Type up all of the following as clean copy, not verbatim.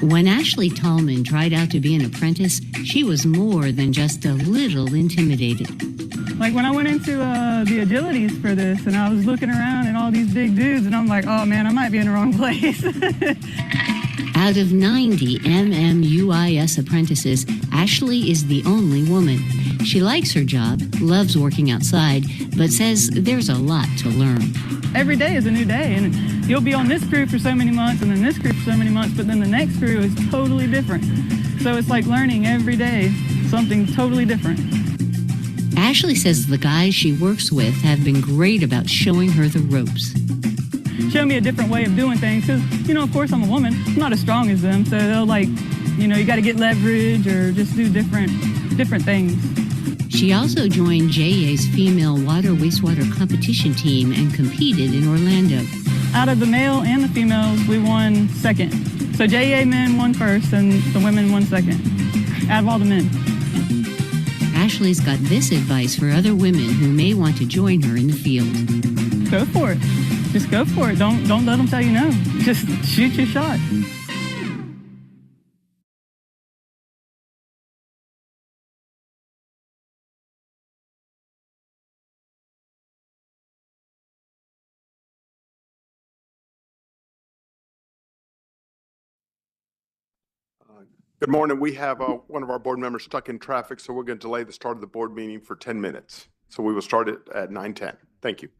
When Ashley Tallman tried out to be an apprentice, she was more than just a little intimidated. Like when I went into the agilities for this and I was looking around at all these big dudes and I'm like, oh man, I might be in the wrong place. Out of 90 MMUIS apprentices, Ashley is the only woman. She likes her job, loves working outside, but says there's a lot to learn. Every day is a new day, and you'll be on this crew for so many months and then this crew for so many months, but then the next crew is totally different. So it's like learning every day something totally different. Ashley says the guys she works with have been great about showing her the ropes. Show me a different way of doing things because, of course I'm a woman. I'm not as strong as them, so they'll you got to get leverage or just do different things. She also joined JEA's female water wastewater competition team and competed in Orlando. Out of the male and the females, we won second. So JEA men won first and the women won second, out of all the men. Ashley's got this advice for other women who may want to join her in the field. Go for it. Just go for it. Don't let them tell you no. Just shoot your shot. Good morning. We have one of our board members stuck in traffic, so we're going to delay the start of the board meeting for 10 minutes. So we will start it at 9:10. Thank you.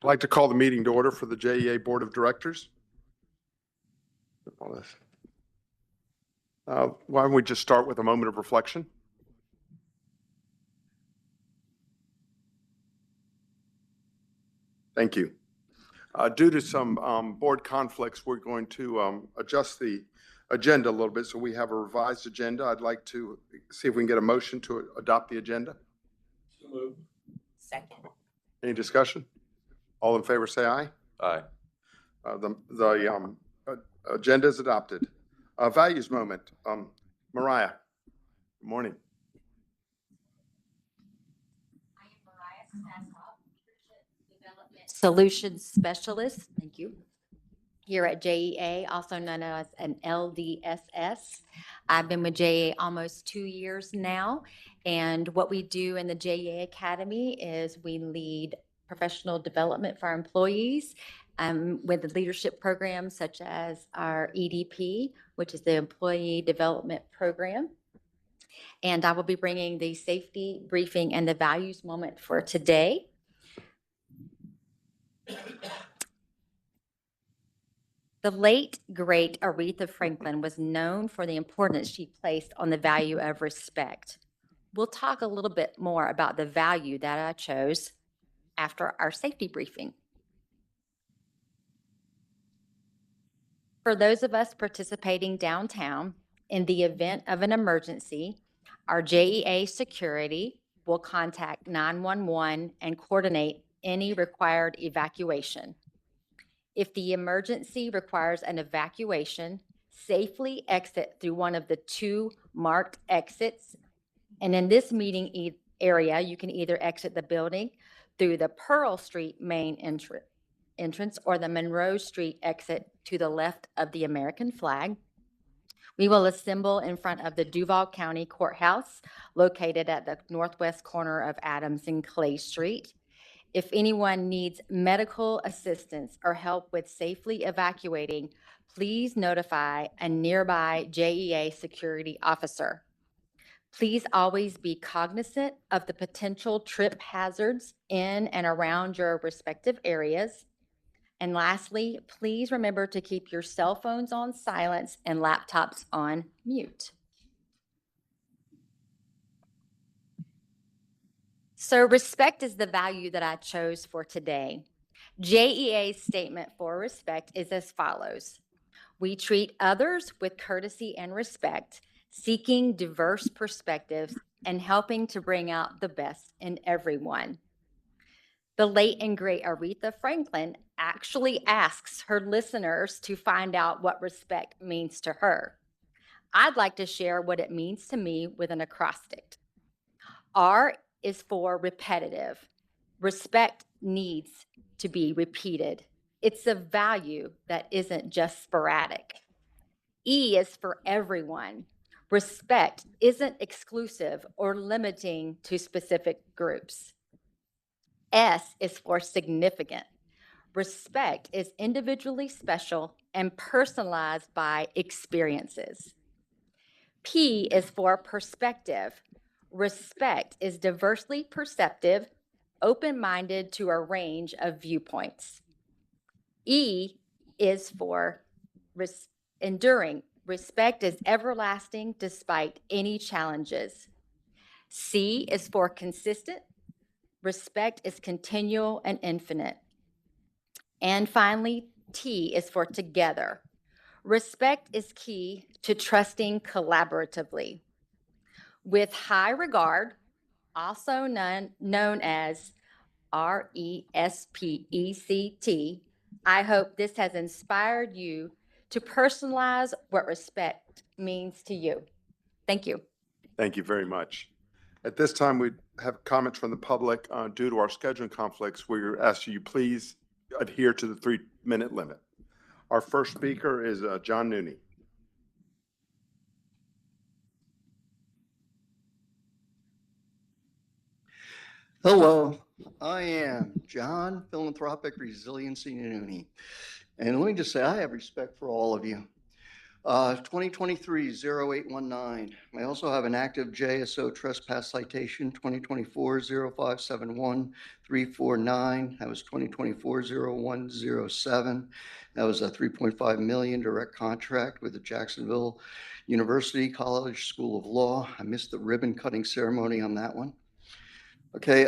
I'd like to call the meeting to order for the JEA Board of Directors. Why don't we just start with a moment of reflection? Thank you. Due to some board conflicts, we're going to adjust the agenda a little bit, so we have a revised agenda. I'd like to see if we can get a motion to adopt the agenda. So moved. Second. Any discussion? All in favor, say aye. Aye. The agenda is adopted. Values moment. Mariah, good morning. I am Mariah Stassop, Leadership Development Solutions Specialist. Thank you. Here at JEA, also known as an LDSS. I've been with JEA almost 2 years now. And what we do in the JEA Academy is we lead professional development for our employees with leadership programs such as our EDP, which is the Employee Development Program. And I will be bringing the safety briefing and the values moment for today. The late, great Aretha Franklin was known for the importance she placed on the value of respect. We'll talk a little bit more about the value that I chose after our safety briefing. For those of us participating downtown, in the event of an emergency, our JEA security will contact 911 and coordinate any required evacuation. If the emergency requires an evacuation, safely exit through one of the 2 marked exits. And in this meeting area, you can either exit the building through the Pearl Street main entrance or the Monroe Street exit to the left of the American flag. We will assemble in front of the Duval County Courthouse, located at the northwest corner of Adams and Clay Street. If anyone needs medical assistance or help with safely evacuating, please notify a nearby JEA security officer. Please always be cognizant of the potential trip hazards in and around your respective areas. And lastly, please remember to keep your cell phones on silence and laptops on mute. So respect is the value that I chose for today. JEA's statement for respect is as follows. We treat others with courtesy and respect, seeking diverse perspectives and helping to bring out the best in everyone. The late and great Aretha Franklin actually asks her listeners to find out what respect means to her. I'd like to share what it means to me with an acrostic. R is for repetitive. Respect needs to be repeated. It's a value that isn't just sporadic. E is for everyone. Respect isn't exclusive or limiting to specific groups. S is for significant. Respect is individually special and personalized by experiences. P is for perspective. Respect is diversely perceptive, open-minded to a range of viewpoints. E is for enduring. Respect is everlasting despite any challenges. C is for consistent. Respect is continual and infinite. And finally, T is for together. Respect is key to trusting collaboratively. With high regard, also known as RESPECT, I hope this has inspired you to personalize what respect means to you. Thank you. Thank you very much. At this time, we have comments from the public. Due to our scheduling conflicts, we ask you please adhere to the 3-minute limit. Our first speaker is John Nooney. Hello, I am John Philanthropic Resiliency Nooney. And let me just say, I have respect for all of you. 2023-0819. I also have an active JSO trespass citation, 2024-0571-349. That was 2024-0107. That was a $3.5 million direct contract with the Jacksonville University College School of Law. I missed the ribbon cutting ceremony on that one. Okay,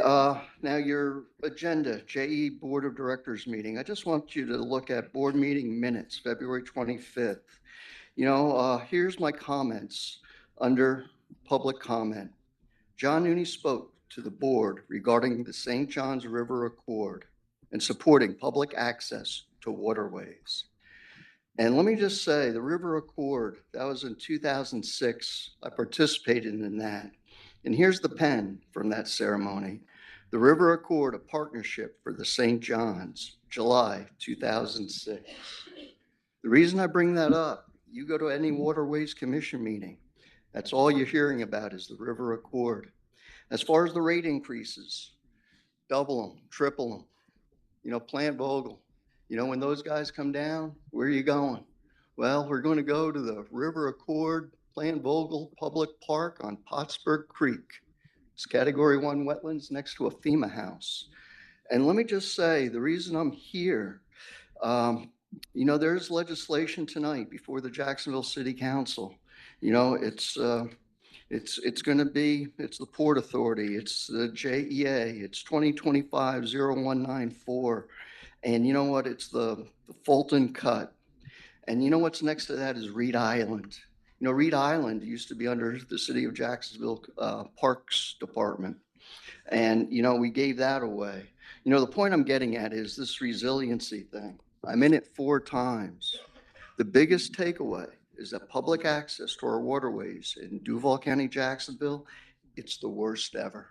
now your agenda, JE Board of Directors meeting. I just want you to look at board meeting minutes, February 25th. Here's my comments under public comment. John Nooney spoke to the board regarding the St. Johns River Accord and supporting public access to waterways. And let me just say, the River Accord, that was in 2006. I participated in that. And here's the pen from that ceremony. The River Accord, a partnership for the St. John's, July 2006. The reason I bring that up, you go to any Waterways Commission meeting, that's all you're hearing about is the River Accord. As far as the rate increases, double them, triple them, Plant Vogel. When those guys come down, where are you going? Well, we're going to go to the River Accord Plant Vogel Public Park on Pottsburg Creek. It's Category 1 wetlands next to a FEMA house. And let me just say, the reason I'm here, there's legislation tonight before the Jacksonville City Council. It's the Port Authority, it's the JEA, it's 2025-0194. And you know what? It's the Fulton Cut. And what's next to that is Reed Island. Reed Island used to be under the City of Jacksonville Parks Department. And, we gave that away. The point I'm getting at is this resiliency thing. I'm in it 4 times. The biggest takeaway is that public access to our waterways in Duval County, Jacksonville, it's the worst ever.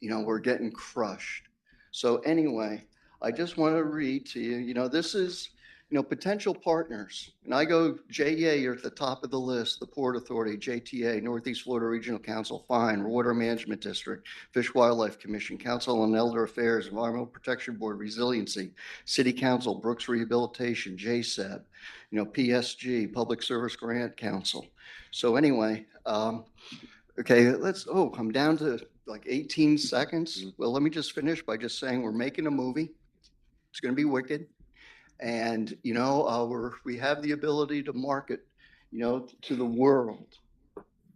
We're getting crushed. So anyway, I just want to read to you, this is, potential partners. And I go JEA, you're at the top of the list, the Port Authority, JTA, Northeast Florida Regional Council, FINE, Water Management District, Fish Wildlife Commission, Council on Elder Affairs, Environmental Protection Board, Resiliency, City Council, Brooks Rehabilitation, JSEB, PSG, Public Service Grant Council. So anyway, okay, I'm down to like 18 seconds. Well, let me just finish by just saying we're making a movie. It's going to be wicked. And, we have the ability to market, to the world.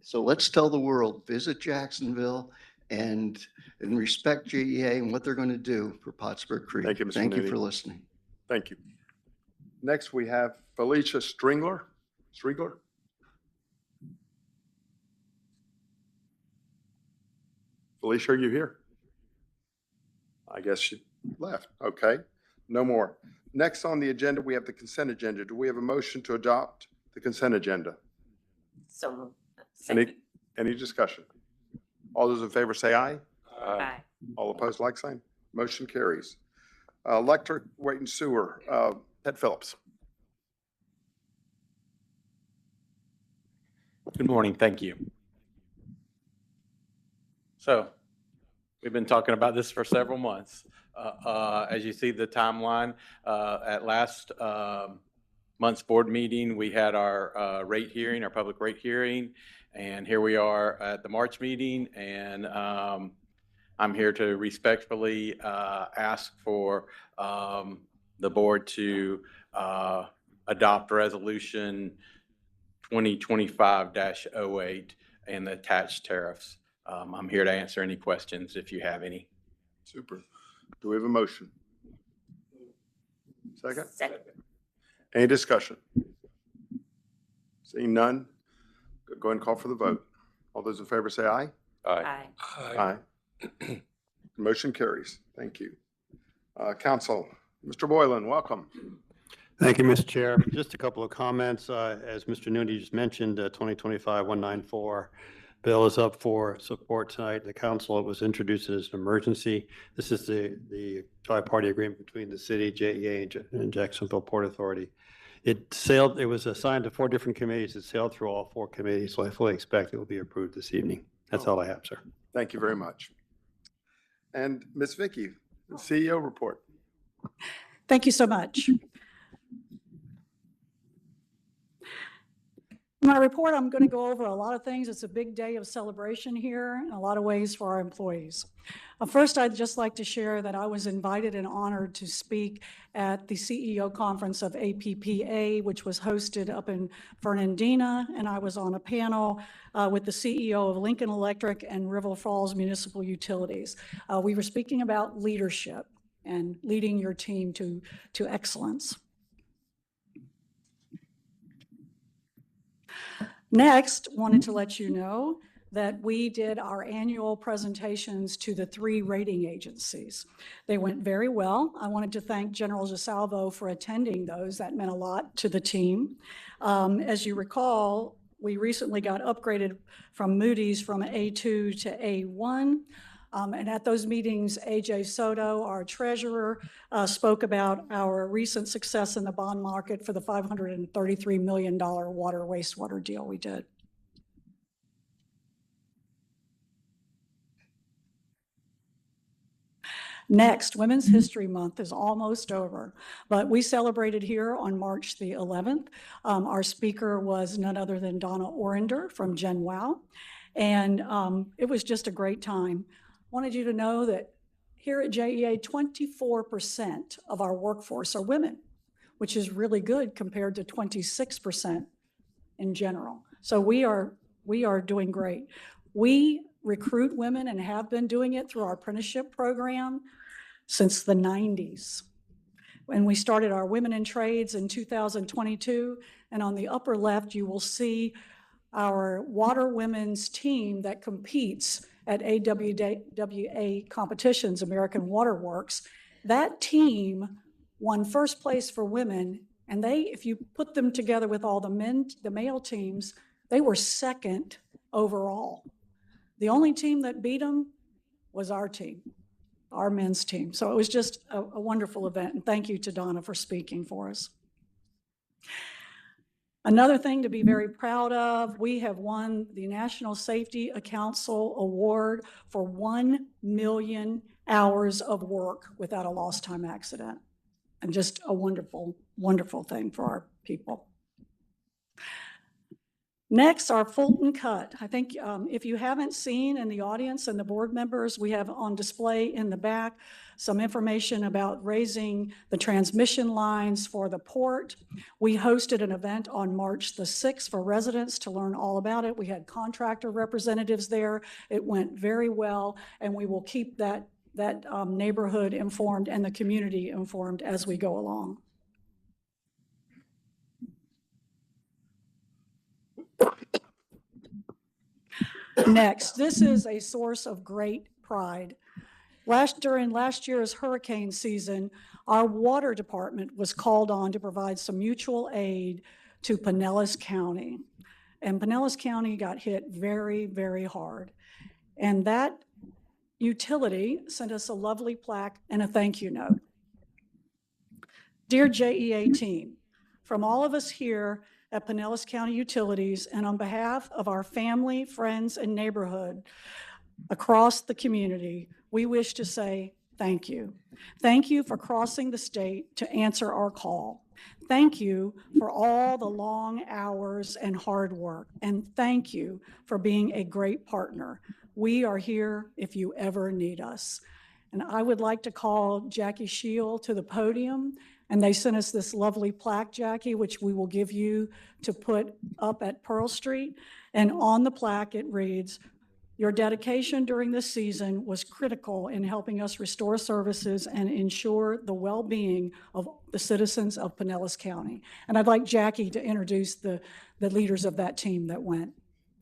So let's tell the world, visit Jacksonville and respect JEA and what they're going to do for Pottsburg Creek. Thank you, Mr. Thank you Mooney. for listening. Thank you. Next, we have Felicia Stringler. Felicia, are you here? I guess she left. Okay, no more. Next on the agenda, we have the consent agenda. Do we have a motion to adopt the consent agenda? So, Any discussion? All those in favor say aye. aye. All opposed, like sign. Motion carries. Electric, Waste and Sewer, Ted Phillips. Good morning. Thank you. So we've been talking about this for several months. As you see the timeline, at last month's board meeting, we had our rate hearing, our public rate hearing, and here we are at the March meeting, and I'm here to respectfully ask for the board to adopt resolution 2025-08 and the attached tariffs. I'm here to answer any questions if you have any. Super. Do we have a motion? Second? Second. Any discussion? Seeing none, go ahead and call for the vote. All those in favor say aye. Aye. Aye. Motion carries. Thank you. Council, Mr. Boylan, welcome. Thank you, Mr. Chair. Just a couple of comments. As Mr. Nooney just mentioned, 2025-194 bill is up for support tonight. The council, it was introduced as an emergency. This is the tri-party agreement between the city, JEA, and Jacksonville Port Authority. It was assigned to 4 different committees. It sailed through all 4 committees, so I fully expect it will be approved this evening. That's all I have, sir. Thank you very much. And Ms. Vicky, the CEO report. In my report, I'm going to go over a lot of things. It's a big day of celebration here in a lot of ways for our employees. First, I'd just like to share that I was invited and honored to speak at the CEO conference of APPA, which was hosted up in Fernandina, and I was on a panel with the CEO of Lincoln Electric and River Falls Municipal Utilities. We were speaking about leadership and leading your team to excellence. Next, wanted to let you know that we did our annual presentations to the 3 rating agencies. They went very well. I wanted to thank General DeSalvo for attending those. That meant a lot to the team. As you recall, we recently got upgraded from Moody's from A2 to A1. And at those meetings, AJ Soto, our treasurer, spoke about our recent success in the bond market for the $533 million water wastewater deal we did. Next, Women's History Month is almost over, but we celebrated here on March the 11th. Our speaker was none other than Donna Orender from GenWow, and it was just a great time. Wanted you to know that here at JEA, 24% of our workforce are women, which is really good compared to 26% in general. So we are doing great. We recruit women and have been doing it through our apprenticeship program since the 90s. When we started our Women in Trades in 2022, and on the upper left, you will see our water women's team that competes at AWWA competitions, American Water Works. That team won first place for women, and they, if you put them together with all the male teams, they were second overall. The only team that beat them was our team, our men's team. So it was just a wonderful event, and thank you to Donna for speaking for us. Another thing to be very proud of, we have won the National Safety Council Award for 1 million hours of work without a lost time accident. And just a wonderful, wonderful thing for our people. Next, our Fulton Cut. I think if you haven't seen in the audience and the board members, we have on display in the back some information about raising the transmission lines for the port. We hosted an event on March the 6th for residents to learn all about it. We had contractor representatives there. It went very well, and we will keep that neighborhood informed and the community informed as we go along. Next, this is a source of great pride. During last year's hurricane season, our water department was called on to provide some mutual aid to Pinellas County. And Pinellas County got hit very, very hard. And that utility sent us a lovely plaque and a thank you note. Dear JEA team, from all of us here at Pinellas County Utilities, and on behalf of our family, friends, and neighborhood across the community, we wish to say thank you. Thank you for crossing the state to answer our call. Thank you for all the long hours and hard work. And thank you for being a great partner. We are here if you ever need us. And I would like to call Jackie Scheel to the podium. And they sent us this lovely plaque, Jackie, which we will give you to put up at Pearl Street. And on the plaque, it reads, "Your dedication during this season was critical in helping us restore services and ensure the well-being of the citizens of Pinellas County." And I'd like Jackie to introduce the leaders of that team that went.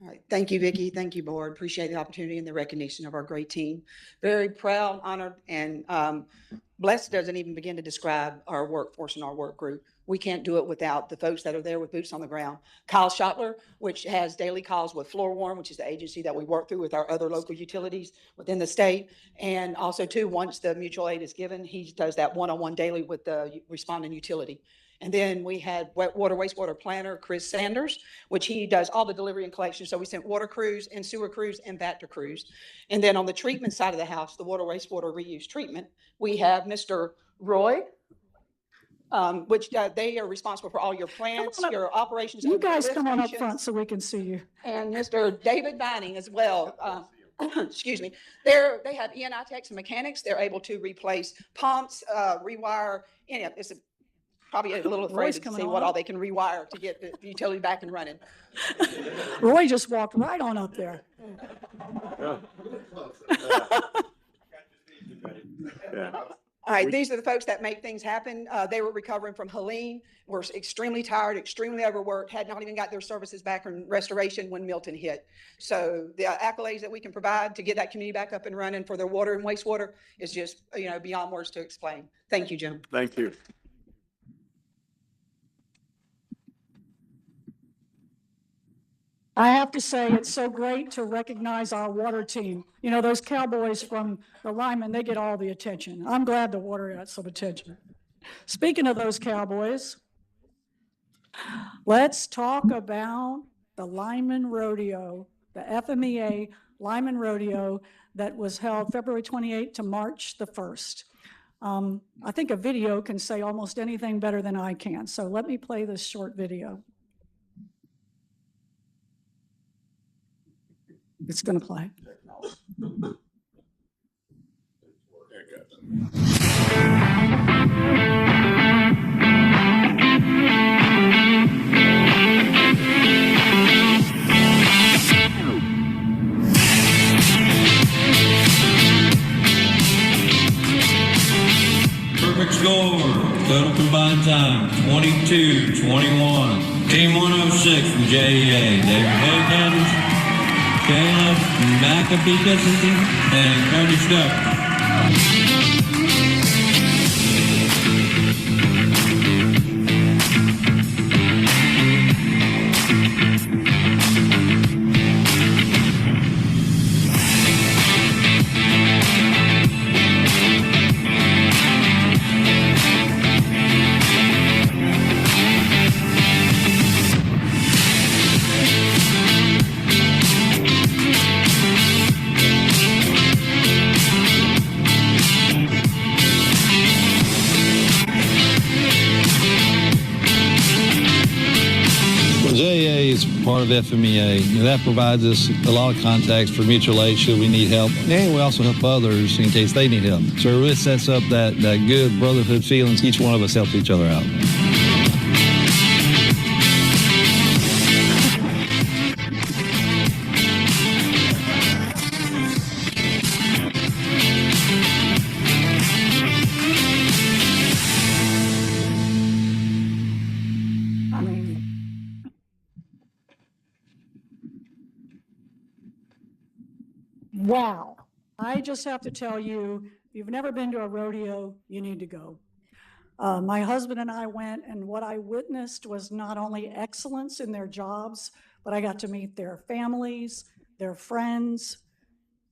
All right. Thank you, Vicki. Thank you, board. Appreciate the opportunity and the recognition of our great team. Very proud, honored, and blessed doesn't even begin to describe our workforce and our work group. We can't do it without the folks that are there with boots on the ground. Kyle Schottler, which has daily calls with Floor Warm, which is the agency that we work through with our other local utilities within the state. And also too, once the mutual aid is given, he does that one-on-one daily with the responding utility. And then we had water wastewater planner, Chris Sanders, which he does all the delivery and collection. So we sent water crews and sewer crews and back to crews. And then on the treatment side of the house, the water wastewater reuse treatment, we have Mr. Roy which they are responsible for all your plants, up. your operations. You of your guys lift come on up stations. front so we can see you. And Mr. David Vining as well. Excuse me. They have E&I techs and mechanics. They're able to replace pumps, rewire. It's probably a little afraid Roy's to coming see on what all up. they can rewire to get the utility back and running. Roy just walked right on up there. Yeah. All right, these are the folks that make things happen. They were recovering from Helene, were extremely tired, extremely overworked, had not even got their services back in restoration when Milton hit. So the accolades that we can provide to get that community back up and running for their water and wastewater is just, beyond words to explain. Thank you, Jim. Thank you. I have to say, it's so great to recognize our water team. You know, those cowboys from the linemen, they get all the attention. I'm glad the water got some attention. Speaking of those cowboys, let's talk about the lineman rodeo, the FMEA lineman rodeo that was held February 28th to March the 1st. I think a video can say almost anything better than I can. So let me play this short video. It's going to play. There it Perfect score. Total combined time 22-21. Team 106 from JEA. David Hayes, Caleb McAfee, and Curtis Duck. JEA is part of FMEA. That provides us a lot of contacts for mutual aid should we need help. And we also help others in case they need help. So it really sets up that good brotherhood feeling. Each one of us helps each other out. Wow. I just have to tell you, if you've never been to a rodeo, you need to go. My husband and I went, and what I witnessed was not only excellence in their jobs, but I got to meet their families, their friends,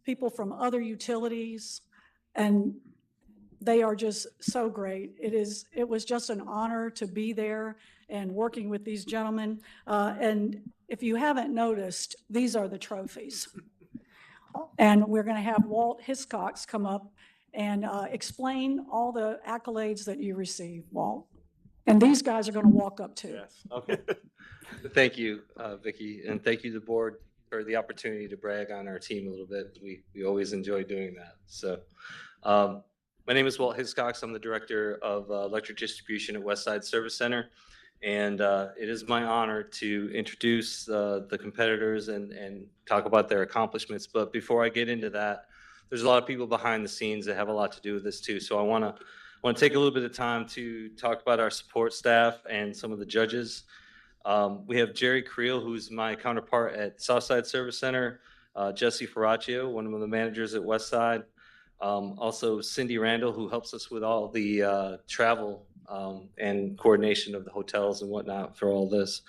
people from other utilities, and they are just so great. It was just an honor to be there and working with these gentlemen. And if you haven't noticed, these are the trophies. And we're going to have Walt Hiscox come up and explain all the accolades that you received, Walt. And these guys are going to walk up too. Yes. Okay. Thank you, Vicki, and thank you to the board for the opportunity to brag on our team a little bit. We always enjoy doing that. So, my name is Walt Hiscox. I'm the director of electric distribution at Westside Service Center. And it is my honor to introduce the competitors and talk about their accomplishments. But before I get into that, there's a lot of people behind the scenes that have a lot to do with this too. So I want to take a little bit of time to talk about our support staff and some of the judges. We have Jerry Creel, who's my counterpart at Southside Service Center, Jesse Ferraccio, one of the managers at Westside. Also Cindy Randall, who helps us with all the travel and coordination of the hotels and whatnot for all this.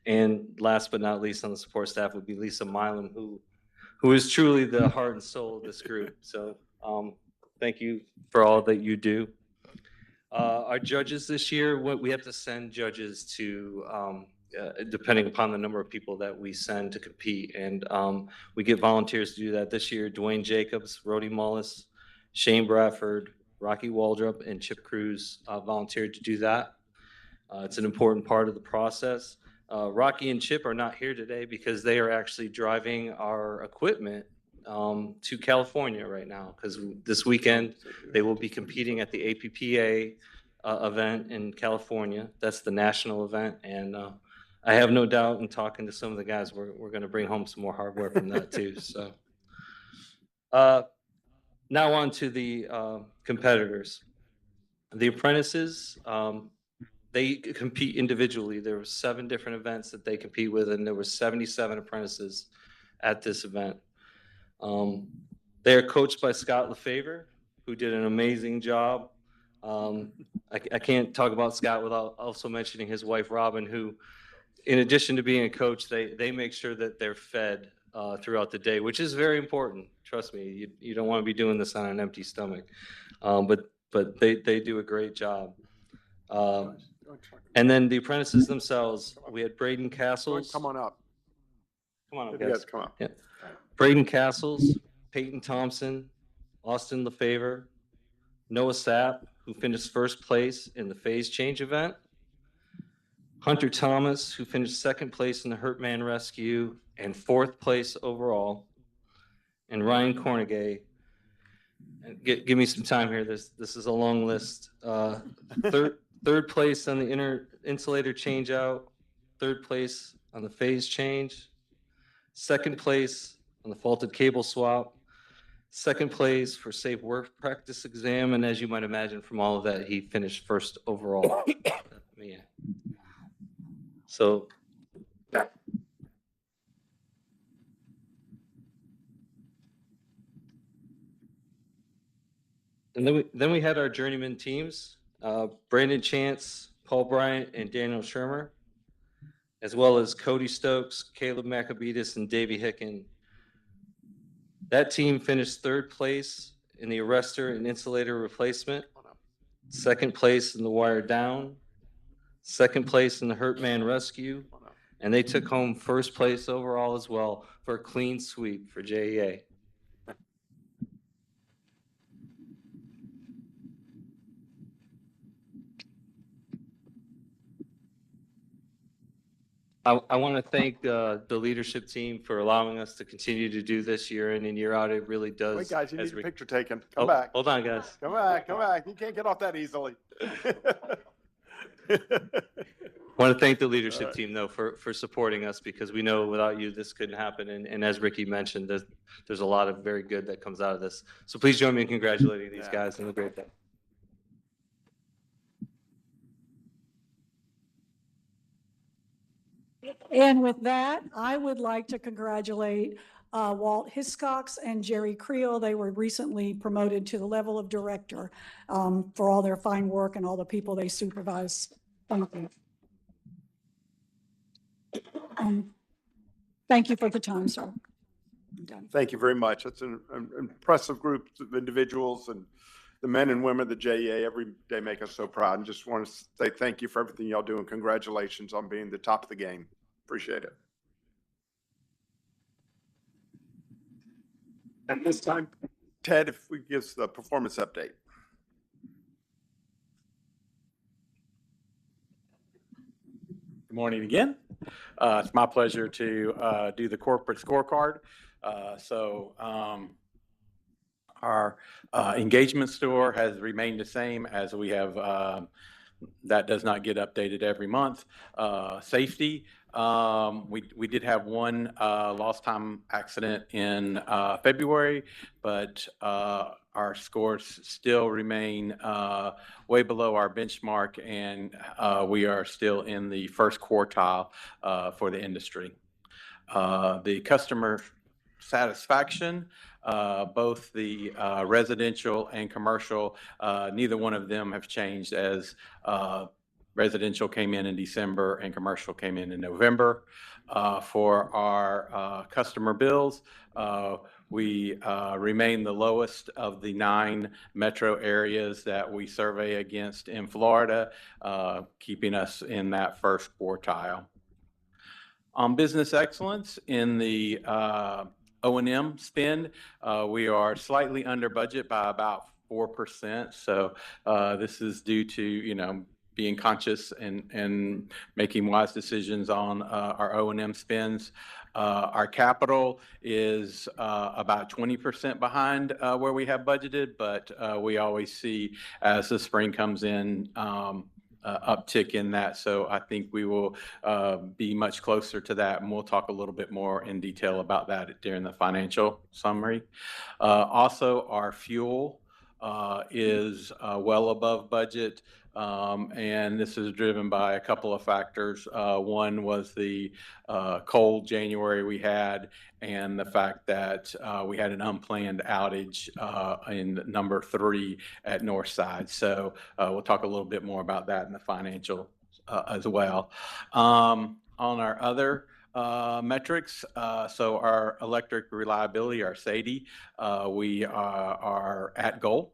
And last but not least on the support staff would be Lisa Milam, who is truly the heart and soul of this group. So thank you for all that you do. Our judges this year, we have to send judges to, depending upon the number of people that we send to compete. And we get volunteers to do that this year. Dwayne Jacobs, Rhodey Mullis, Shane Bradford, Rocky Waldrop and Chip Cruz volunteered to do that. It's an important part of the process. Rocky and Chip are not here today because they are actually driving our equipment to California right now, because this weekend they will be competing at the APPA event in California. That's the national event, and I have no doubt in talking to some of the guys, we're going to bring home some more hardware from that too. So now on to the competitors. The apprentices, they compete individually. There were 7 different events that they compete with, and there were 77 apprentices at this event. They are coached by Scott LeFavor, who did an amazing job. I can't talk about Scott without also mentioning his wife, Robin, who, in addition to being a coach, they make sure that they're fed throughout the day, which is very important. Trust me, you don't want to be doing this on an empty stomach. But they do a great job. And then the apprentices themselves, we had Braden Castles. Come on up. Come on up, You guys. guys come up. Yeah. Braden Castles, Peyton Thompson, Austin LeFavor, Noah Sapp, who finished first place in the phase change event, Hunter Thomas, who finished second place in the Hurt Man Rescue and 4th place overall, and Ryan Cornegay. Give me some time here. This is a long list. Third place on the inner insulator changeout, 3rd place on the phase change, 2nd place on the faulted cable swap, 2nd place for safe work practice exam, and as you might imagine from all of that, he finished 1st overall. Yeah. So and then we had our journeyman teams, Brandon Chance, Paul Bryant, and Daniel Shermer, as well as Cody Stokes, Caleb Maccabetus, and Davey Hicken. That team finished 3rd place in the arrestor and insulator replacement, 2nd place in the wire down, 2nd place in the Hurt Man Rescue, and they took home 1st place overall as well for a clean sweep for JEA. I want to thank the leadership team for allowing us to continue to do this year in and year out. It really does. Wait, guys, you need a picture taken. Come Oh, back. hold on, guys. Come back. Come back. You can't get off that easily. I want to thank the leadership team, though, for supporting us, because we know without you this couldn't happen. And as Ricky mentioned, there's a lot of very good that comes out of this. So please join me in congratulating these guys on a great day. And with that, I would like to congratulate Walt Hiscox and Jerry Creel. They were recently promoted to the level of director for all their fine work and all the people they supervise. Thank you. Thank you for the time, sir. I'm done. Thank you very much. It's an impressive group of individuals, and the men and women of the JEA every day make us so proud. And just want to say thank you for everything y'all do, and congratulations on being the top of the game. Appreciate it. At this time, Ted, if we give us the performance update. Good morning again. It's my pleasure to do the corporate scorecard. Our engagement score has remained the same, as we have, that does not get updated every month. Safety, we did have one lost time accident in February, but our scores still remain way below our benchmark, and we are still in the 1st quartile for the industry. The customer satisfaction, both the residential and commercial, neither one of them have changed, as residential came in December and commercial came in November. For our customer bills, we remain the lowest of the 9 metro areas that we survey against in Florida, keeping us in that 1st quartile. On business excellence, in the O&M spend, we are slightly under budget by about 4%. So this is due to, you know, being conscious and making wise decisions on our O&M spends. Our capital is about 20% behind where we have budgeted, but we always see as the spring comes in, uptick in that. So I think we will be much closer to that, and we'll talk a little bit more in detail about that during the financial summary. Also, our fuel is well above budget. And this is driven by a couple of factors. One was the cold January we had, and the fact that we had an unplanned outage in number 3 at Northside. So we'll talk a little bit more about that in the financial as well. On our other metrics, so our electric reliability, our SAIDI, we are at goal.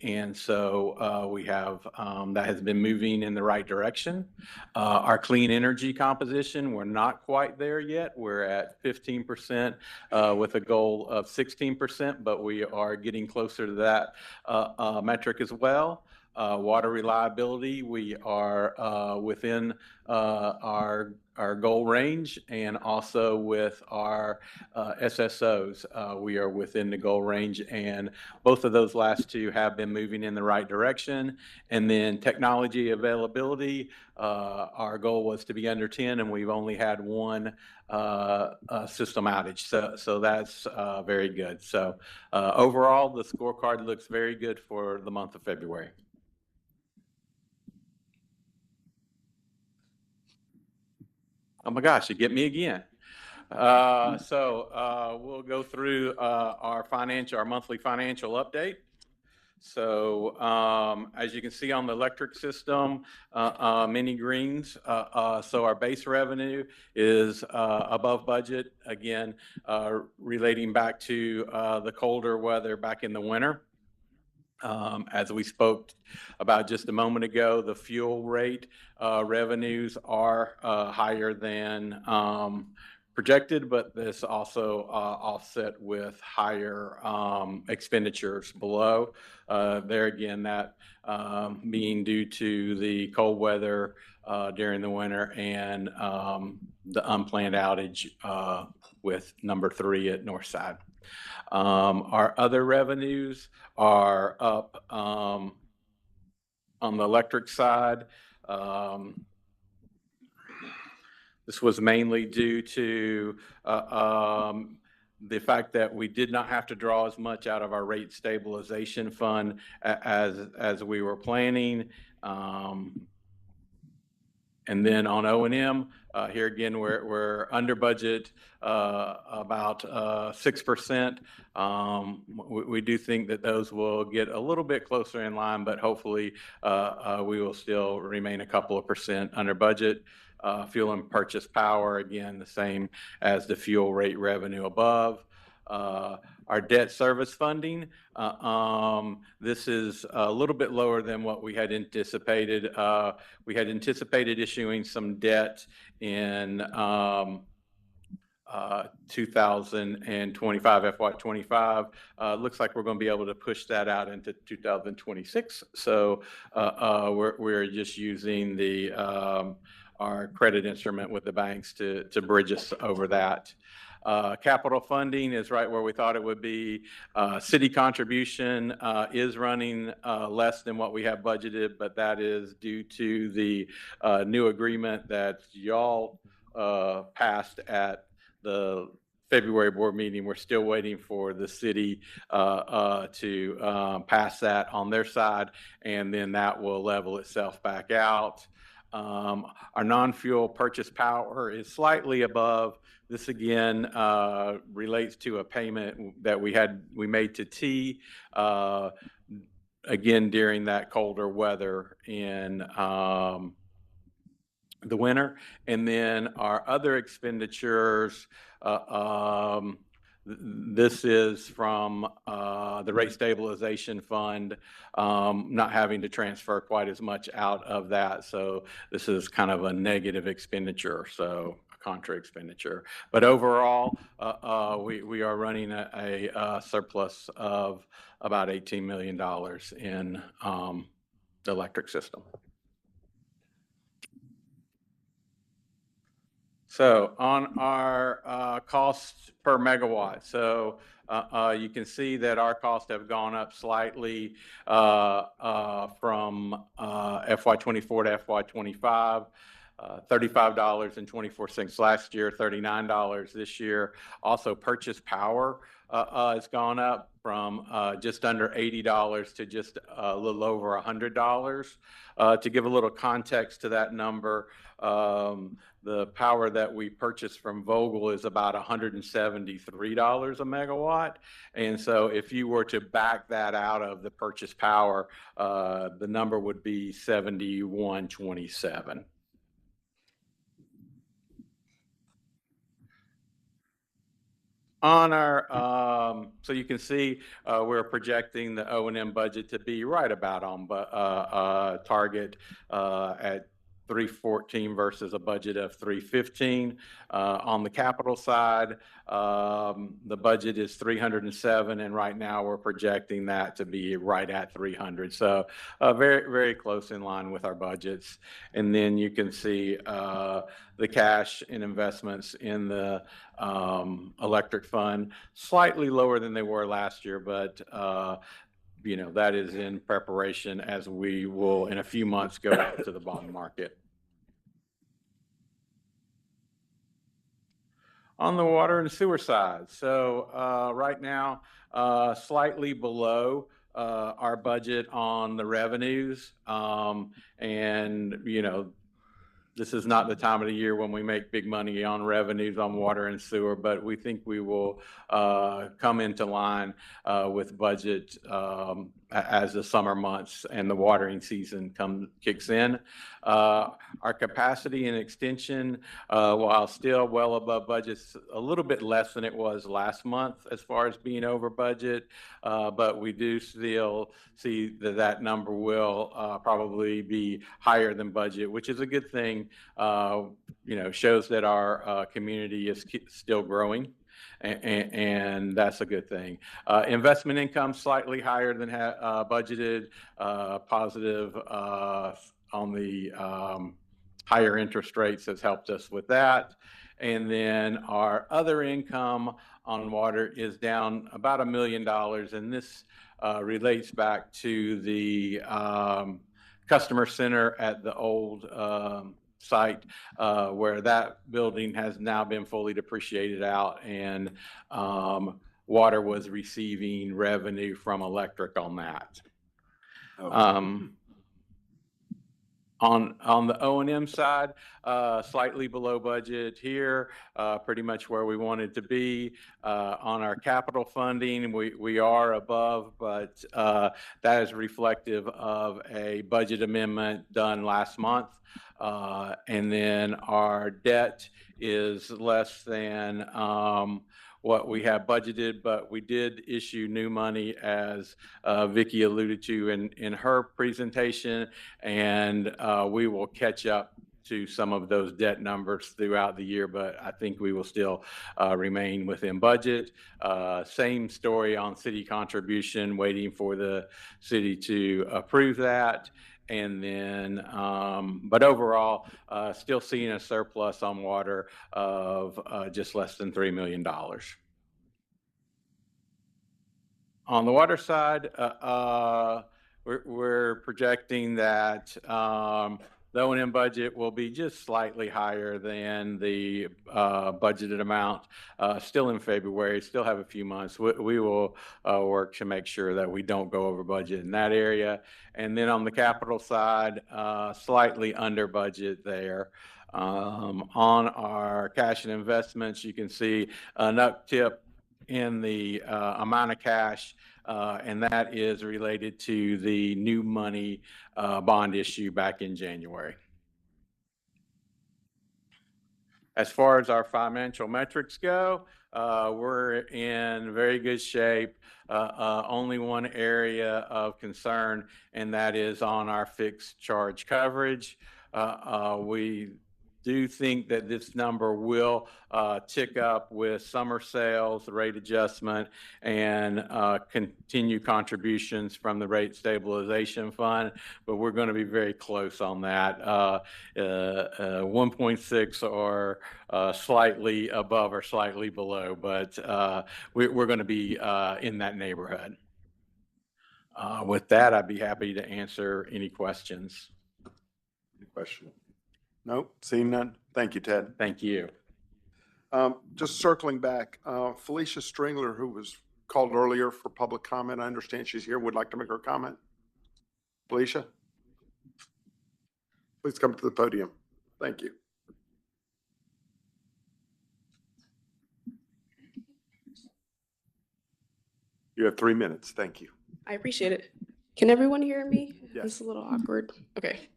And so we have, that has been moving in the right direction. Our clean energy composition, we're not quite there yet. We're at 15% with a goal of 16%, but we are getting closer to that metric as well. Water reliability, we are within our goal range, and also with our SSOs, we are within the goal range, and both of those last two have been moving in the right direction. And then technology availability, our goal was to be under 10, and we've only had one system outage. So that's very good. So overall, the scorecard looks very good for the month of February. Oh my gosh, you get me again. So we'll go through our monthly financial update. So as you can see on the electric system, mini greens. So our base revenue is above budget, again, relating back to the colder weather back in the winter. As we spoke about just a moment ago, the fuel rate revenues are higher than projected, but this also offset with higher expenditures below. There again, that being due to the cold weather during the winter and the unplanned outage with number 3 at Northside. Our other revenues are up on the electric side. This was mainly due to the fact that we did not have to draw as much out of our rate stabilization fund as we were planning. And then on O&M, here again, we're under budget about 6%. We do think that those will get a little bit closer in line, but hopefully we will still remain a couple of percent under budget. Fuel and purchase power, again, the same as the fuel rate revenue above. Our debt service funding, this is a little bit lower than what we had anticipated. We had anticipated issuing some debt in 2025, FY25. Looks like we're going to be able to push that out into 2026. So we're just using our credit instrument with the banks to bridge us over that. Capital funding is right where we thought it would be. City contribution is running less than what we have budgeted, but that is due to the new agreement that y'all passed at the February board meeting. We're still waiting for the city to pass that on their side, and then that will level itself back out. Our non-fuel purchase power is slightly above. This again relates to a payment that we made to T again during that colder weather in the winter. And then our other expenditures, this is from the rate stabilization fund, not having to transfer quite as much out of that. So this is kind of a negative expenditure. So contra expenditure. But overall, we are running a surplus of about $18 million in the electric system. So on our costs per megawatt, so you can see that our costs have gone up slightly from FY24 to FY25. $35.24 last year, $39 this year. Also, purchase power has gone up from just under $80 to just a little over $100. To give a little context to that number, the power that we purchase from Vogel is about $173 a megawatt. And so if you were to back that out of the purchase power, the number would be $71.27. On our, so you can see we're projecting the O&M budget to be right about on target at 314 versus a budget of 315. On the capital side, the budget is 307, and right now we're projecting that to be right at 300. So very, very close in line with our budgets. And then you can see the cash and investments in the electric fund, slightly lower than they were last year, but you know, that is in preparation as we will in a few months go out to the bond market. On the water and sewer side, so right now, slightly below our budget on the revenues, and you know, this is not the time of the year when we make big money on revenues on water and sewer, but we think we will come into line with budget as the summer months and the watering season kicks in. Our capacity and extension, while still well above budgets, a little bit less than it was last month as far as being over budget, but we do still see that number will probably be higher than budget, which is a good thing. You know, shows that our community is still growing, and that's a good thing. Investment income slightly higher than budgeted, positive on the higher interest rates has helped us with that. And then our other income on water is down about $1 million, and this relates back to the customer center at the old site where that building has now been fully depreciated out, and water was receiving revenue from electric on that. Okay. On the O&M side, slightly below budget here, pretty much where we wanted to be. On our capital funding, we are above, but that is reflective of a budget amendment done last month. And then our debt is less than what we have budgeted, but we did issue new money, as Vicki alluded to in her presentation, and we will catch up to some of those debt numbers throughout the year, but I think we will still remain within budget. Same story on city contribution, waiting for the city to approve that. And then, but overall, still seeing a surplus on water of just less than $3 million. On the water side, we're projecting that the O&M budget will be just slightly higher than the budgeted amount. Still in February, still have a few months. We will work to make sure that we don't go over budget in that area. And then on the capital side, slightly under budget there. On our cash and investments, you can see an uptick in the amount of cash, and that is related to the new money bond issue back in January. As far as our financial metrics go, we're in very good shape. Only one area of concern, and that is on our fixed charge coverage. We do think that this number will tick up with summer sales, the rate adjustment, and continue contributions from the rate stabilization fund, but we're going to be very close on that. 1.6 or slightly above or slightly below, but we're going to be in that neighborhood. With that, I'd be happy to answer any questions. Any question? Nope, seeing none. Thank you, Ted. Thank you. Just circling back, Felicia Stringler, who was called earlier for public comment, I understand she's here, would like to make her comment. Felicia? Please come to the podium. Thank you. You have 3 minutes. Thank you. I appreciate it. Can everyone hear me? Yes. It's a little awkward. Okay.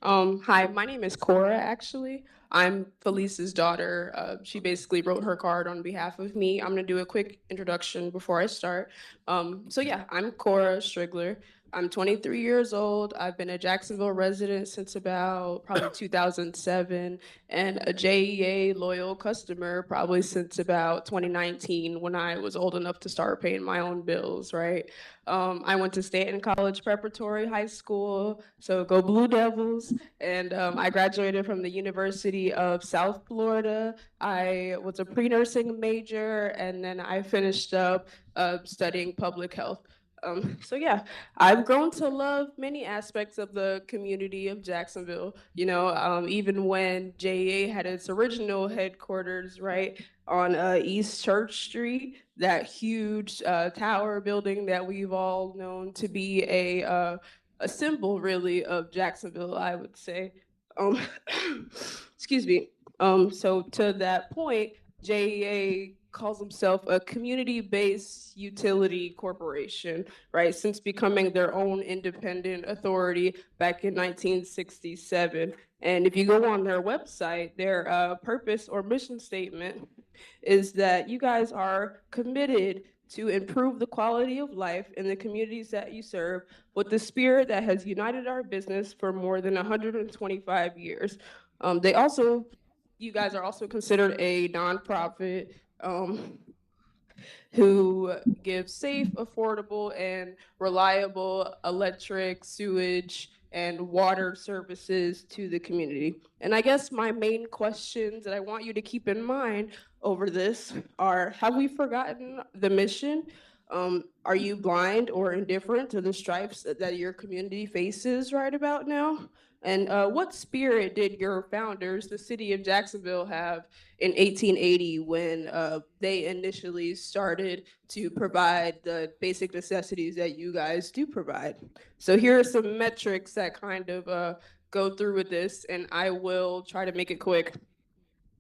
Hi, my name is Cora, actually. I'm Felicia's daughter. She basically wrote her card on behalf of me. I'm gonna do a quick introduction before I start. So yeah, I'm Cora Strigler. I'm 23 years old. I've been a Jacksonville resident since about probably 2007, and a JEA loyal customer probably since about 2019 when I was old enough to start paying my own bills, right? I went to Stanton College Preparatory High School, so go Blue Devils, and I graduated from the University of South Florida. I was a pre-nursing major, and then I finished up studying public health. So yeah, I've grown to love many aspects of the community of Jacksonville. You know, even when JEA had its original headquarters, right, on East Church Street, that huge tower building that we've all known to be a symbol, really, of Jacksonville, I would say. Excuse me. So to that point, JEA calls himself a community-based utility corporation, right? Since becoming their own independent authority back in 1967. And if you go on their website, their purpose or mission statement is that you guys are committed to improve the quality of life in the communities that you serve with the spirit that has united our business for more than 125 years. You guys are also considered a nonprofit who gives safe, affordable, and reliable electric, sewage, and water services to the community. And I guess my main questions that I want you to keep in mind over this are, have we forgotten the mission? Are you blind or indifferent to the stripes that your community faces right about now? And what spirit did your founders, the city of Jacksonville, have in 1880 when they initially started to provide the basic necessities that you guys do provide? So here are some metrics that kind of go through with this, and I will try to make it quick.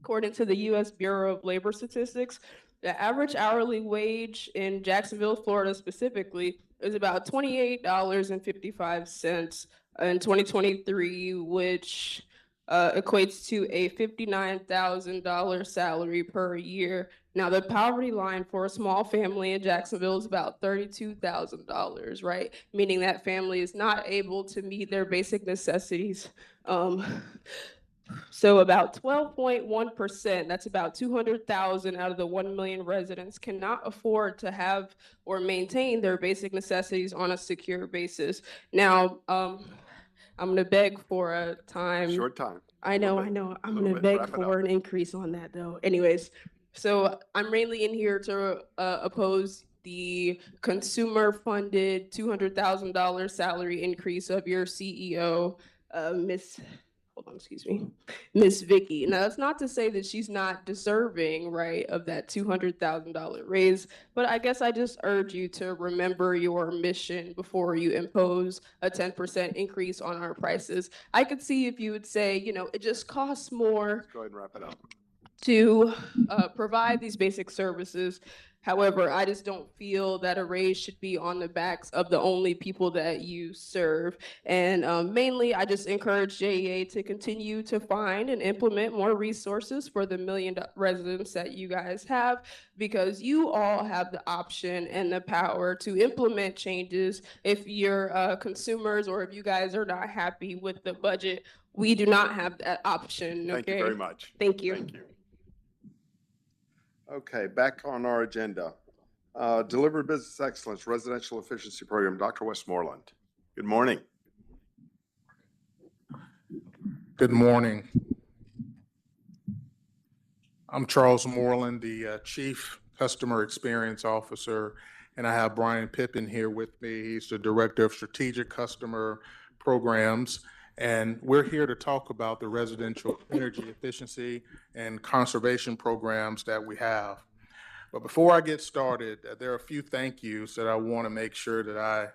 According to the U.S. Bureau of Labor Statistics, the average hourly wage in Jacksonville, Florida specifically, is about $28.55 in 2023, which equates to a $59,000 salary per year. Now, the poverty line for a small family in Jacksonville is about $32,000, right? Meaning that family is not able to meet their basic necessities. So about 12.1%, that's about 200,000 out of the 1 million residents, cannot afford to have or maintain their basic necessities on a secure basis. Now, I'm gonna beg for a time. Short time. I know. I'm gonna beg for an increase on that though. Anyways, so I'm mainly in here to oppose the consumer-funded $200,000 salary increase of your CEO, Miss Vicky. Now, that's not to say that she's not deserving, right, of that $200,000 raise, but I guess I just urge you to remember your mission before you impose a 10% increase on our prices. I could see if you would say, you know, it just costs more. Go ahead and wrap it up. To provide these basic services. However, I just don't feel that a raise should be on the backs of the only people that you serve. And mainly, I just encourage JEA to continue to find and implement more resources for the million residents that you guys have, because you all have the option and the power to implement changes if you're consumers or if you guys are not happy with the budget We do not have that option, okay? Thank you very much. Thank you. Thank you. Okay, back on our agenda. Deliver Business Excellence Residential Efficiency Program, Dr. Westmoreland. Good morning. Good morning. I'm Charles Moreland, the Chief Customer Experience Officer, and I have Brian Pippin here with me. He's the Director of Strategic Customer Programs, and we're here to talk about the residential energy efficiency and conservation programs that we have. But before I get started, there are a few thank yous that I want to make sure that I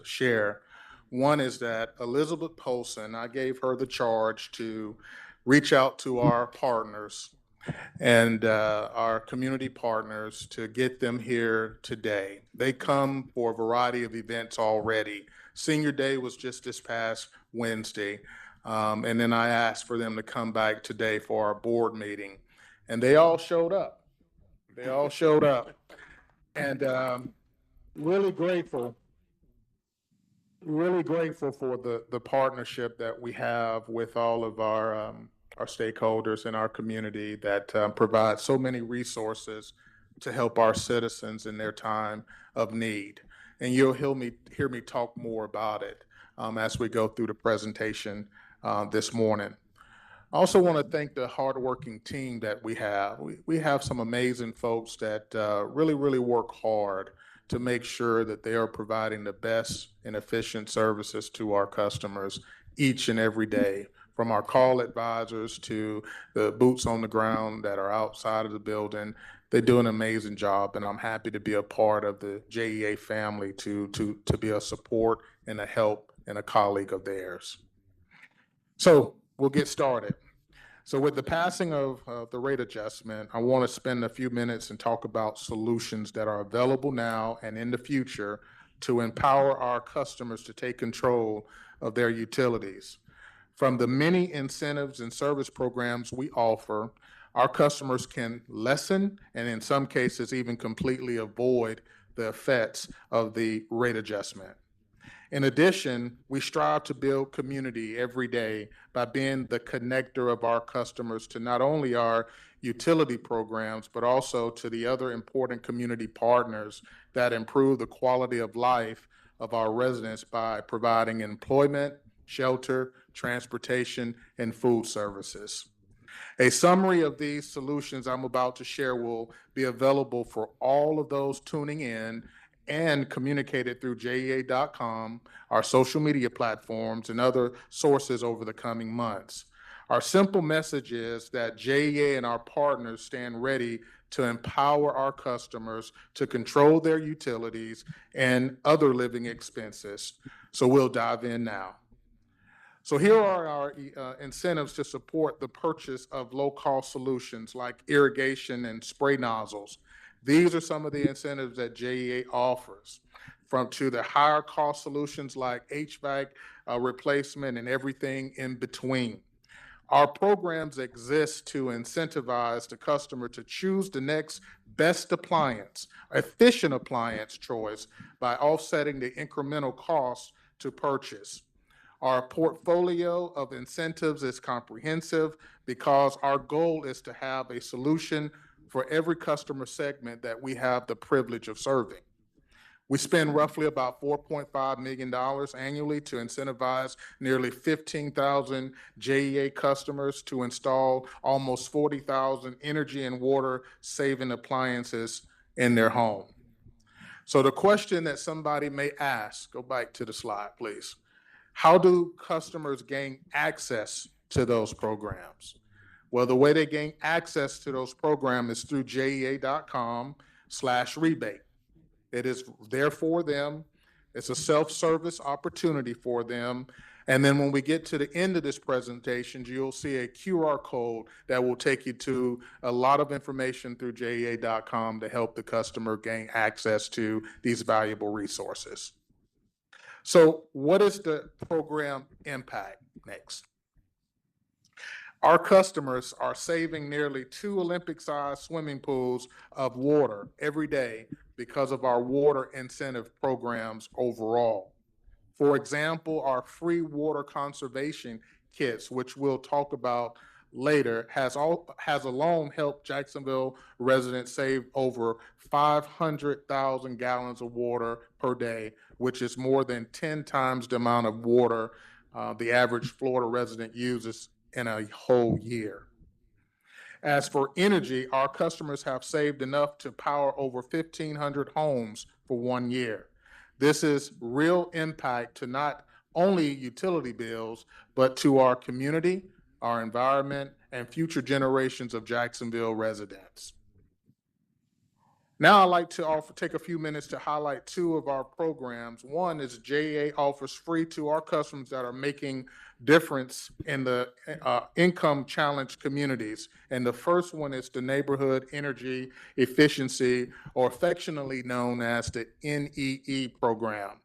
share. One is that Elizabeth Polson, I gave her the charge to reach out to our partners and our community partners to get them here today. They come for a variety of events already. Senior Day was just this past Wednesday, and then I asked for them to come back today for our board meeting, and they all showed up. They all showed up, and really grateful for the partnership that we have with all of our stakeholders in our community that provide so many resources to help our citizens in their time of need. And you'll hear me talk more about it as we go through the presentation this morning. I also want to thank the hardworking team that we have. We have some amazing folks that really work hard to make sure that they are providing the best and efficient services to our customers each and every day, from our call advisors to the boots on the ground that are outside of the building. They do an amazing job, and I'm happy to be a part of the JEA family to be a support and a help and a colleague of theirs. So we'll get started. So with the passing of the rate adjustment, I want to spend a few minutes and talk about solutions that are available now and in the future to empower our customers to take control of their utilities. From the many incentives and service programs we offer, our customers can lessen and in some cases even completely avoid the effects of the rate adjustment. In addition, we strive to build community every day by being the connector of our customers to not only our utility programs, but also to the other important community partners that improve the quality of life of our residents by providing employment, shelter, transportation, and food services. A summary of these solutions I'm about to share will be available for all of those tuning in and communicated through JEA.com, our social media platforms, and other sources over the coming months. Our simple message is that JEA and our partners stand ready to empower our customers to control their utilities and other living expenses. So we'll dive in now. So here are our incentives to support the purchase of low-cost solutions like irrigation and spray nozzles. These are some of the incentives that JEA offers, to the higher cost solutions like HVAC replacement and everything in between. Our programs exist to incentivize the customer to choose the next best appliance, efficient appliance choice by offsetting the incremental cost to purchase. Our portfolio of incentives is comprehensive because our goal is to have a solution for every customer segment that we have the privilege of serving. We spend roughly about $4.5 million annually to incentivize nearly 15,000 JEA customers to install almost 40,000 energy and water saving appliances in their home. So the question that somebody may ask, go back to the slide, please. How do customers gain access to those programs? Well, the way they gain access to those programs is through JEA.com/rebate. It is there for them. It's a self-service opportunity for them. And then when we get to the end of this presentation, you'll see a QR code that will take you to a lot of information through JEA.com to help the customer gain access to these valuable resources. So what is the program impact next? Our customers are saving nearly 2 Olympic-sized swimming pools of water every day because of our water incentive programs overall. For example, our free water conservation kits, which we'll talk about later, has alone helped Jacksonville residents save over 500,000 gallons of water per day, which is more than 10 times the amount of water the average Florida resident uses in a whole year. As for energy, our customers have saved enough to power over 1,500 homes for 1 year. This is real impact to not only utility bills, but to our community, our environment, and future generations of Jacksonville residents. Now I'd like to take a few minutes to highlight two of our programs. One is JEA offers free to our customers that are making difference in the income challenged communities. And the first one is the Neighborhood Energy Efficiency, or affectionately known as the NEE program.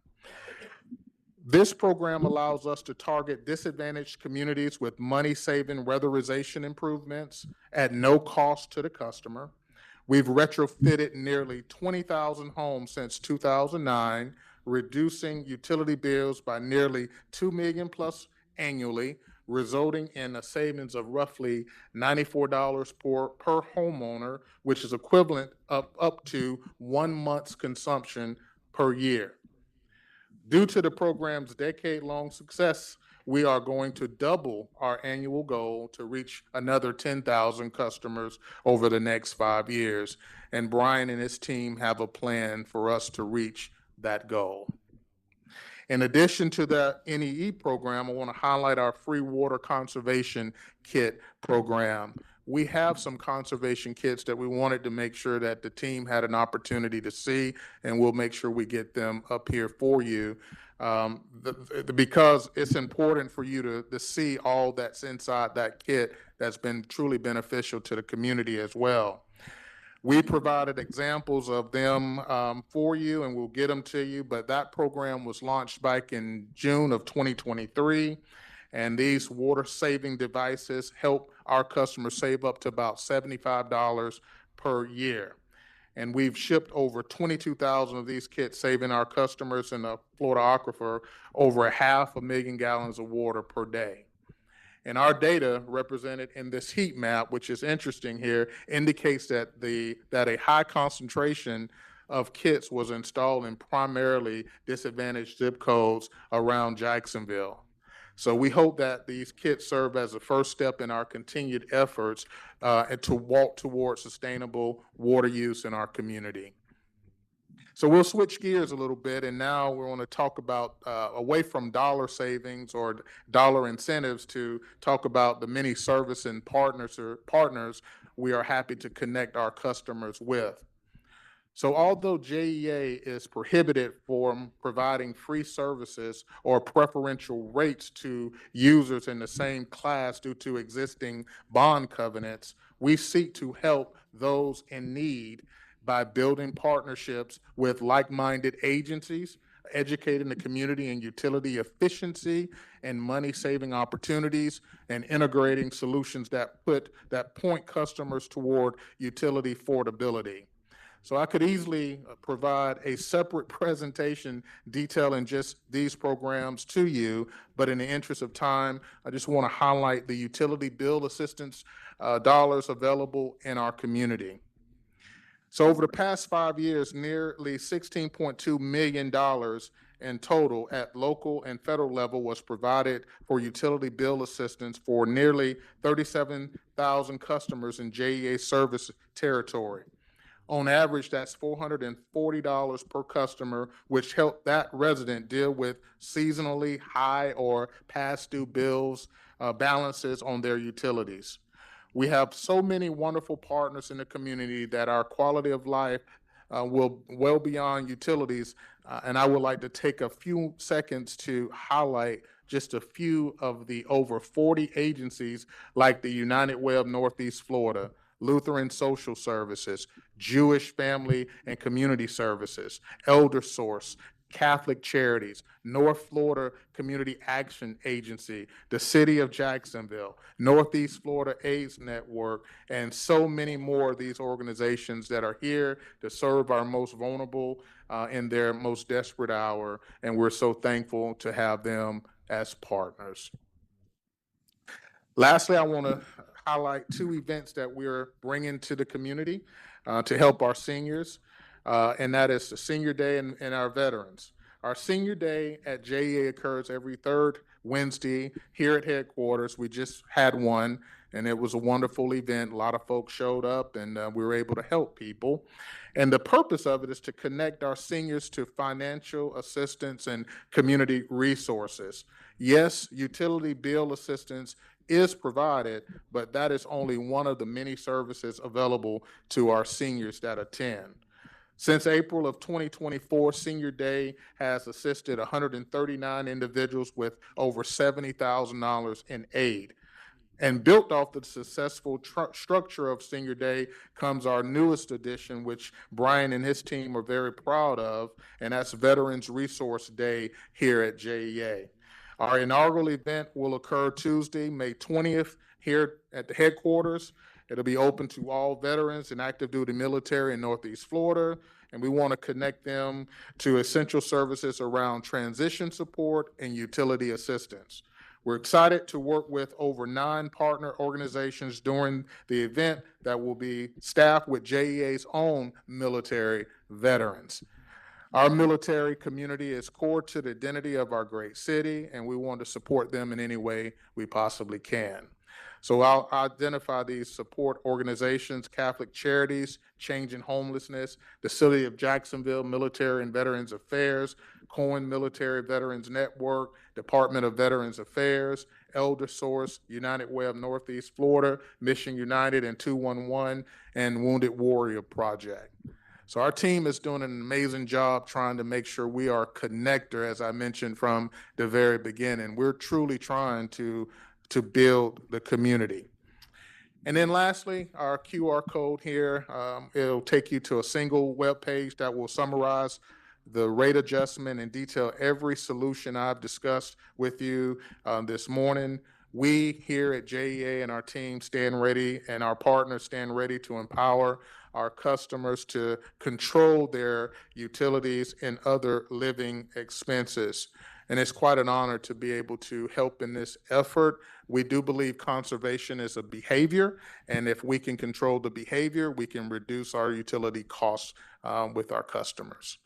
This program allows us to target disadvantaged communities with money-saving weatherization improvements at no cost to the customer. We've retrofitted nearly 20,000 homes since 2009, reducing utility bills by nearly $2 million plus annually, resulting in a savings of roughly $94 per homeowner, which is equivalent of up to 1 month's consumption per year. Due to the program's decade-long success, we are going to double our annual goal to reach another 10,000 customers over the next 5 years. And Brian and his team have a plan for us to reach that goal. In addition to the NEE program, I want to highlight our free water conservation kit program. We have some conservation kits that we wanted to make sure that the team had an opportunity to see, and we'll make sure we get them up here for you. Because it's important for you to see all that's inside that kit that's been truly beneficial to the community as well. We provided examples of them for you, and we'll get them to you, but that program was launched back in June of 2023, and these water-saving devices help our customers save up to about $75 per year. And we've shipped over 22,000 of these kits, saving our customers in the Florida aquifer over 500,000 gallons of water per day. And our data represented in this heat map, which is interesting here, indicates that a high concentration of kits was installed in primarily disadvantaged zip codes around Jacksonville. So we hope that these kits serve as a first step in our continued efforts to walk towards sustainable water use in our community. So we'll switch gears a little bit, and now we're going to talk about away from dollar savings or dollar incentives to talk about the many service and partners we are happy to connect our customers with. So although JEA is prohibited from providing free services or preferential rates to users in the same class due to existing bond covenants, we seek to help those in need by building partnerships with like-minded agencies, educating the community in utility efficiency and money-saving opportunities, and integrating solutions that point customers toward utility affordability. So I could easily provide a separate presentation detailing just these programs to you, but in the interest of time, I just want to highlight the utility bill assistance dollars available in our community. So over the past 5 years, nearly $16.2 million in total at local and federal level was provided for utility bill assistance for nearly 37,000 customers in JEA service territory. On average, that's $440 per customer, which helped that resident deal with seasonally high or past due bills balances on their utilities. We have so many wonderful partners in the community that our quality of life will well beyond utilities, and I would like to take a few seconds to highlight just a few of the over 40 agencies like the United Way of Northeast Florida, Lutheran Social Services, Jewish Family and Community Services, Elder Source, Catholic Charities, North Florida Community Action Agency, the City of Jacksonville, Northeast Florida AIDS Network, and so many more of these organizations that are here to serve our most vulnerable in their most desperate hour, and we're so thankful to have them as partners. Lastly, I want to highlight two events that we're bringing to the community to help our seniors, and that is the Senior Day and our veterans. Our Senior Day at JEA occurs every third Wednesday here at headquarters. We just had one, and it was a wonderful event. A lot of folks showed up, and we were able to help people. And the purpose of it is to connect our seniors to financial assistance and community resources. Yes, utility bill assistance is provided, but that is only one of the many services available to our seniors that attend. Since April of 2024, Senior Day has assisted 139 individuals with over $70,000 in aid. And built off the successful structure of Senior Day comes our newest addition, which Brian and his team are very proud of, and that's Veterans Resource Day here at JEA. Our inaugural event will occur Tuesday, May 20th, here at the headquarters. It'll be open to all veterans and active duty military in Northeast Florida, and we want to connect them to essential services around transition support and utility assistance. We're excited to work with over 9 partner organizations during the event that will be staffed with JEA's own military veterans. Our military community is core to the identity of our great city, and we want to support them in any way we possibly can. So I'll identify these support organizations: Catholic Charities, Changing Homelessness, the City of Jacksonville Military and Veterans Affairs, Cohen Military Veterans Network, Department of Veterans Affairs, Elder Source, United Way of Northeast Florida, Mission United and 211, and Wounded Warrior Project. So our team is doing an amazing job trying to make sure we are a connector, as I mentioned from the very beginning. We're truly trying to build the community. And then lastly, our QR code here, it'll take you to a single web page that will summarize the rate adjustment and detail every solution I've discussed with you this morning. We here at JEA and our team stand ready, and our partners stand ready to empower our customers to control their utilities and other living expenses. And it's quite an honor to be able to help in this effort. We do believe conservation is a behavior, and if we can control the behavior, we can reduce our utility costs with our customers.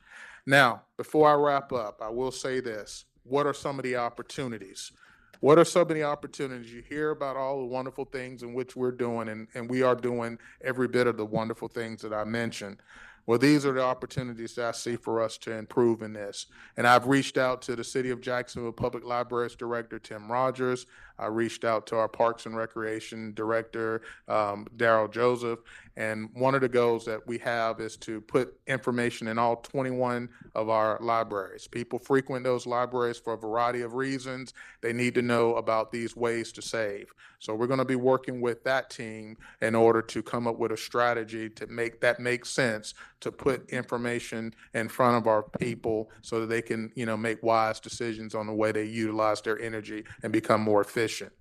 Now, before I wrap up, I will say this: what are some of the opportunities? What are some of the opportunities? You hear about all the wonderful things in which we're doing, and we are doing every bit of the wonderful things that I mentioned. Well, these are the opportunities that I see for us to improve in this. And I've reached out to the City of Jacksonville Public Libraries Director, Tim Rogers. I reached out to our Parks and Recreation Director, Daryl Joseph. And one of the goals that we have is to put information in all 21 of our libraries. People frequent those libraries for a variety of reasons. They need to know about these ways to save. So we're going to be working with that team in order to come up with a strategy to make that make sense, to put information in front of our people so that they can, make wise decisions on the way they utilize their energy and become more efficient.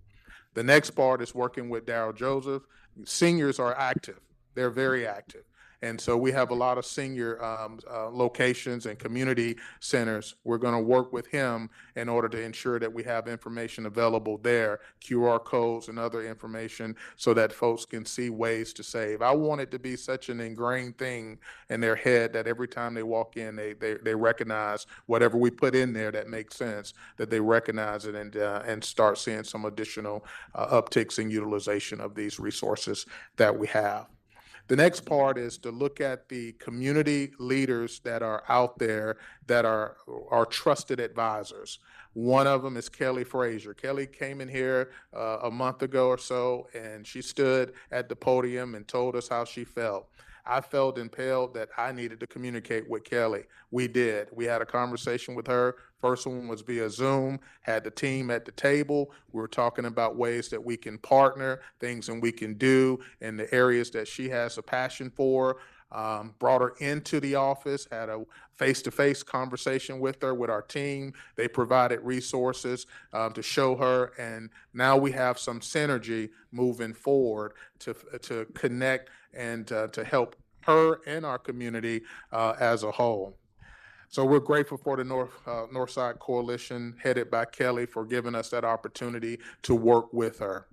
The next part is working with Daryl Joseph. Seniors are active. They're very active. And so we have a lot of senior locations and community centers. We're going to work with him in order to ensure that we have information available there, QR codes and other information, so that folks can see ways to save. I want it to be such an ingrained thing in their head that every time they walk in, they recognize whatever we put in there that makes sense, that they recognize it and start seeing some additional upticks in utilization of these resources that we have. The next part is to look at the community leaders that are out there that are trusted advisors. One of them is Kelly Frazier. Kelly came in here a month ago or so, and she stood at the podium and told us how she felt. I felt impelled that I needed to communicate with Kelly. We did. We had a conversation with her. First one was via Zoom, had the team at the table. We were talking about ways that we can partner, things that we can do in the areas that she has a passion for. Brought her into the office, had a face-to-face conversation with her, with our team. They provided resources to show her, and now we have some synergy moving forward to connect and to help her and our community as a whole. So we're grateful for the Northside Coalition headed by Kelly for giving us that opportunity to work with her.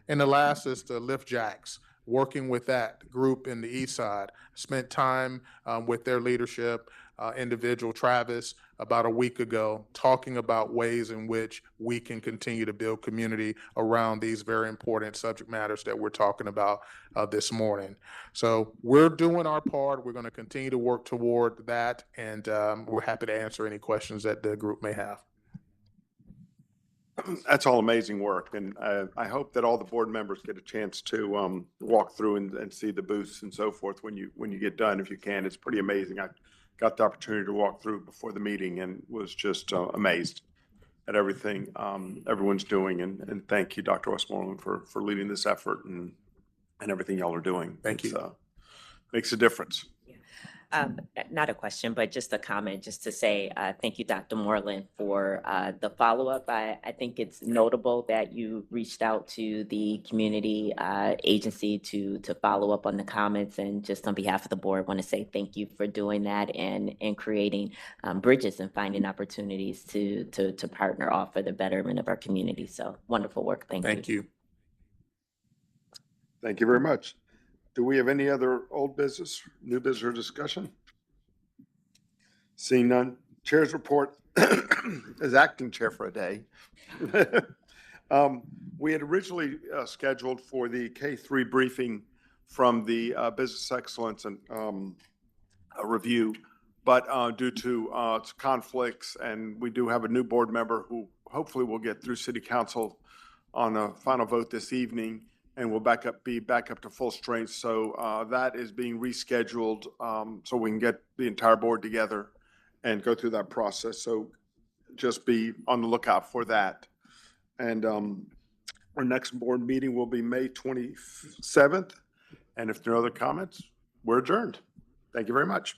And the last is the Lift Jacks, working with that group in the East Side. Spent time with their leadership, individual Travis, about a week ago, talking about ways in which we can continue to build community around these very important subject matters that we're talking about this morning. So we're doing our part. We're going to continue to work toward that, and we're happy to answer any questions that the group may have. That's all amazing work, and I hope that all the board members get a chance to walk through and see the booths and so forth when you get done, if you can. It's pretty amazing. I got the opportunity to walk through before the meeting and was just amazed at everything everyone's doing. And thank you, Dr. Westmoreland, for leading this effort and everything y'all are doing. Thank you. Makes a difference. Not a question, but just a comment, just to say thank you, Dr. Moreland, for the follow-up. I think it's notable that you reached out to the community agency to follow up on the comments, and just on behalf of the board, want to say thank you for doing that and creating bridges and finding opportunities to partner off for the betterment of our community. So wonderful work. Thank you. Thank you. Thank you very much. Do we have any other old business, new business or discussion? Seeing none, chair's report as acting chair for a day. We had originally scheduled for the K3 briefing from the Business Excellence and review, but due to conflicts, and we do have a new board member who hopefully will get through City Council on a final vote this evening, and we'll be back up to full strength. So that is being rescheduled so we can get the entire board together and go through that process. So just be on the lookout for that. And our next board meeting will be May 27th. And if there are other comments, we're adjourned. Thank you very much.